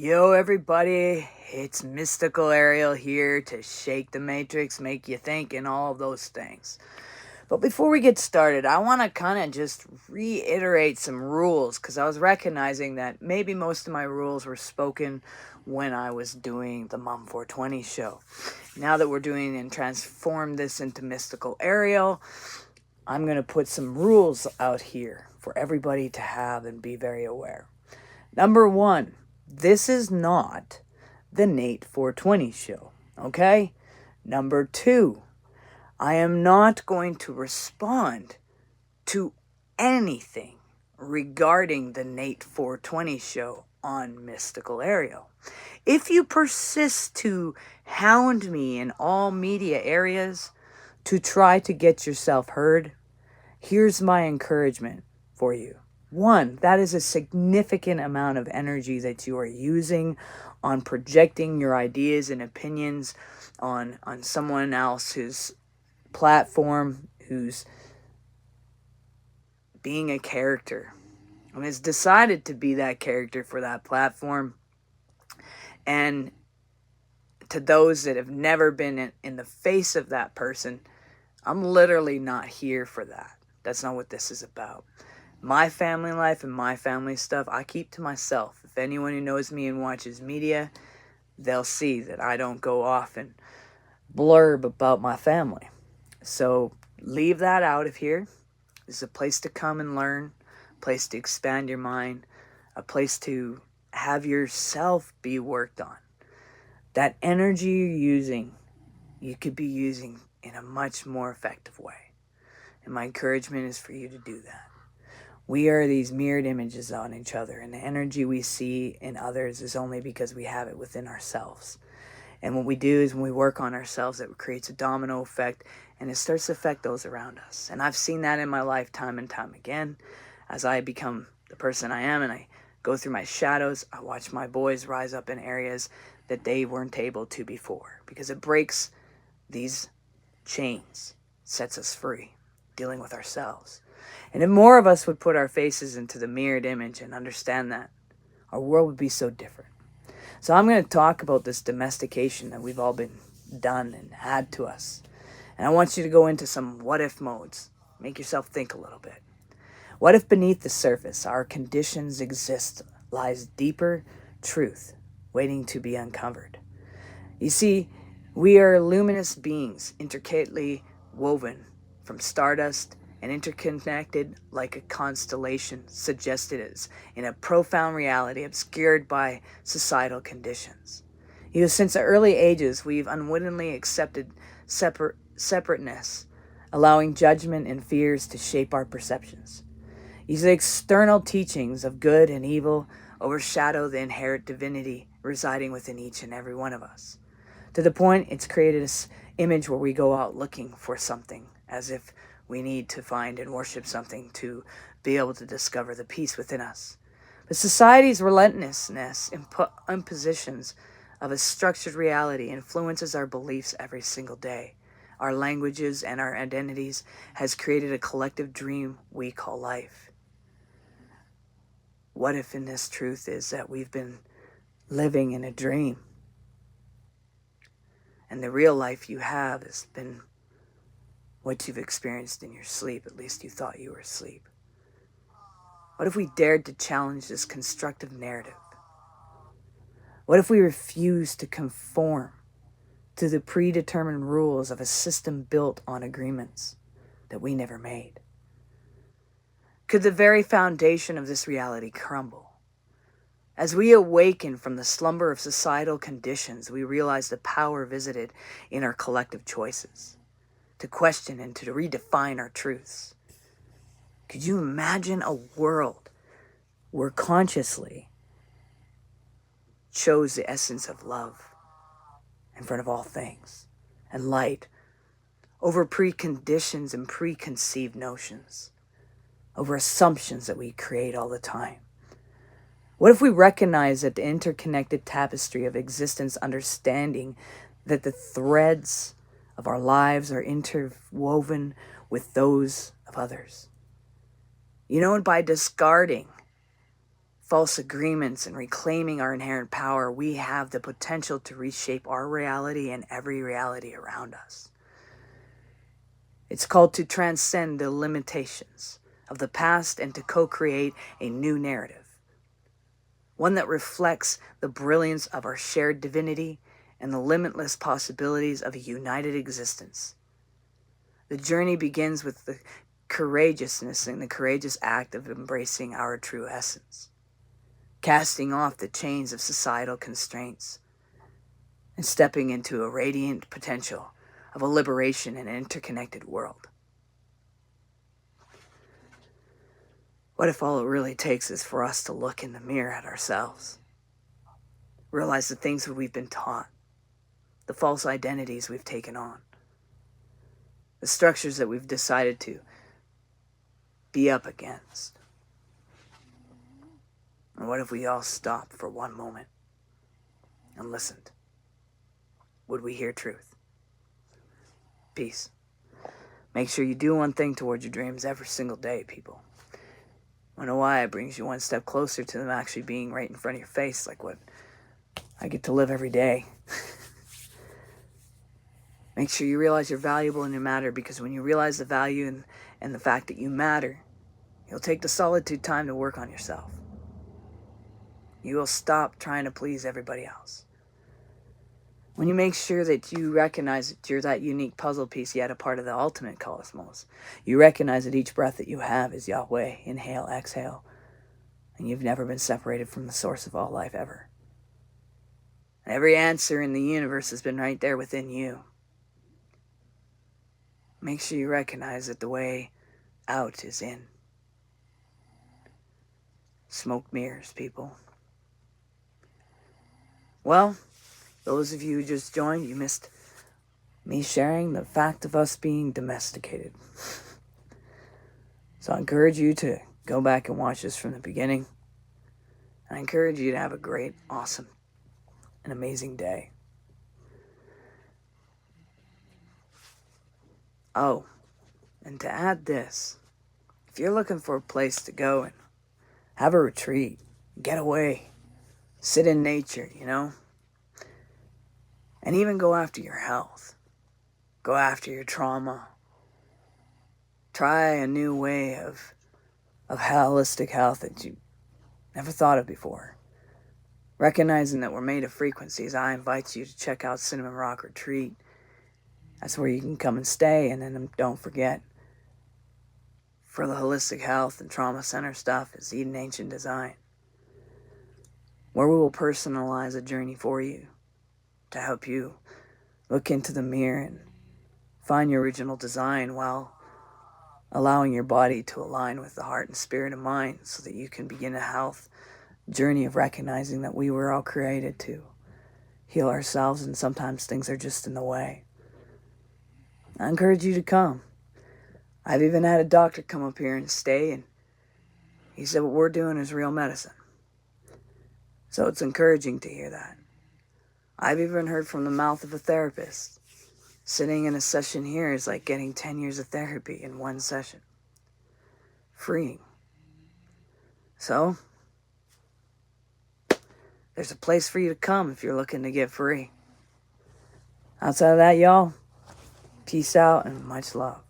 Yo everybody, it's Mystical Ariel here to shake the matrix, make you think, and all of those things. But before we get started, I want to kind of just reiterate some rules because I was recognizing that maybe most of my rules were spoken when I was doing the Mom 420 show. Now that we're doing and transform this into Mystical Ariel, I'm going to put some rules out here for everybody to have and be very aware. Number one, this is not the Nate 420 show, okay? Number two, I am not going to respond to anything regarding the Nate 420 show on Mystical Ariel. If you persist to hound me in all media areas to try to get yourself heard, here's my encouragement for you. One, that is a significant amount of energy that you are using on projecting your ideas and opinions on someone else's platform who's being a character and has decided to be that character for that platform. And to those that have never been in the face of that person, I'm literally not here for that. That's not what this is about. My family life and my family stuff, I keep to myself. If anyone who knows me and watches media, they'll see that I don't go off and blurb about my family. So leave that out of here. This is a place to come and learn, a place to expand your mind, a place to have yourself be worked on. That energy you're using, you could be using in a much more effective way. And my encouragement is for you to do that. We are these mirrored images on each other, and the energy we see in others is only because we have it within ourselves. And what we do is when we work on ourselves, it creates a domino effect, and it starts to affect those around us. And I've seen that in my life time and time again. As I become the person I am and I go through my shadows, I watch my boys rise up in areas that they weren't able to before, because it breaks these chains, sets us free, dealing with ourselves. And if more of us would put our faces into the mirrored image and understand that, our world would be so different. So I'm going to talk about this domestication that we've all been done and had to us. And I want you to go into some what-if modes. Make yourself think a little bit. What if beneath the surface our conditions exist lies deeper truth waiting to be uncovered? You see, we are luminous beings intricately woven from stardust and interconnected like a constellation suggested as in a profound reality obscured by societal conditions. Since the early ages, we've unwittingly accepted separateness, allowing judgment and fears to shape our perceptions. The external teachings of good and evil overshadow the inherent divinity residing within each and every one of us, to the point it's created this image where we go out looking for something, as if we need to find and worship something to be able to discover the peace within us. But society's relentlessness impositions of a structured reality influences our beliefs every single day. Our languages and our identities has created a collective dream we call life. What if in this truth is that we've been living in a dream, and the real life you have has been what you've experienced in your sleep? At least you thought you were asleep. What if we dared to challenge this constructive narrative? What if we refused to conform to the predetermined rules of a system built on agreements that we never made? Could the very foundation of this reality crumble? As we awaken from the slumber of societal conditions, we realize the power visited in our collective choices, to question and to redefine our truths. Could you imagine a world where consciously chose the essence of love in front of all things and light over preconditions and preconceived notions, over assumptions that we create all the time? What if we recognize that the interconnected tapestry of existence, understanding that the threads of our lives are interwoven with those of others? And by discarding false agreements and reclaiming our inherent power, we have the potential to reshape our reality and every reality around us. It's called to transcend the limitations of the past and to co-create a new narrative, one that reflects the brilliance of our shared divinity and the limitless possibilities of a united existence. The journey begins with the courageousness and the courageous act of embracing our true essence, casting off the chains of societal constraints, and stepping into a radiant potential of a liberation in an interconnected world. What if all it really takes is for us to look in the mirror at ourselves, realize the things that we've been taught, the false identities we've taken on, the structures that we've decided to be up against? And what if we all stopped for one moment and listened? Would we hear truth? Peace. Make sure you do one thing towards your dreams every single day, people. I know why it brings you one step closer to them actually being right in front of your face, like what I get to live every day. Make sure you realize you're valuable and you matter, because when you realize the value and the fact that you matter, you'll take the solitude time to work on yourself. You will stop trying to please everybody else. When you make sure that you recognize that you're that unique puzzle piece, yet a part of the ultimate cosmos, you recognize that each breath that you have is Yahweh, inhale, exhale, and you've never been separated from the source of all life ever. Every answer in the universe has been right there within you. Make sure you recognize that the way out is in. Smoke mirrors, people. Well, those of you who just joined, you missed me sharing the fact of us being domesticated. So I encourage you to go back and watch this from the beginning. I encourage you to have a great, awesome, and amazing day. Oh, and to add this, if you're looking for a place to go and have a retreat, get away, sit in nature, and even go after your health, go after your trauma, try a new way of holistic health that you never thought of before. Recognizing that we're made of frequencies, I invite you to check out Cinnamon Rock Retreat. That's where you can come and stay. And then don't forget, for the holistic health and trauma center stuff, is Eden Ancient Design, where we will personalize a journey for you to help you look into the mirror and find your original design while allowing your body to align with the heart and spirit and mind, so that you can begin a health journey of recognizing that we were all created to heal ourselves, and sometimes things are just in the way. I encourage you to come. I've even had a doctor come up here and stay, and he said what we're doing is real medicine. So it's encouraging to hear that. I've even heard from the mouth of a therapist. Sitting in a session here is like getting 10 years of therapy in one session. Freeing. So, there's a place for you to come if you're looking to get free. Outside of that, y'all, peace out and much love.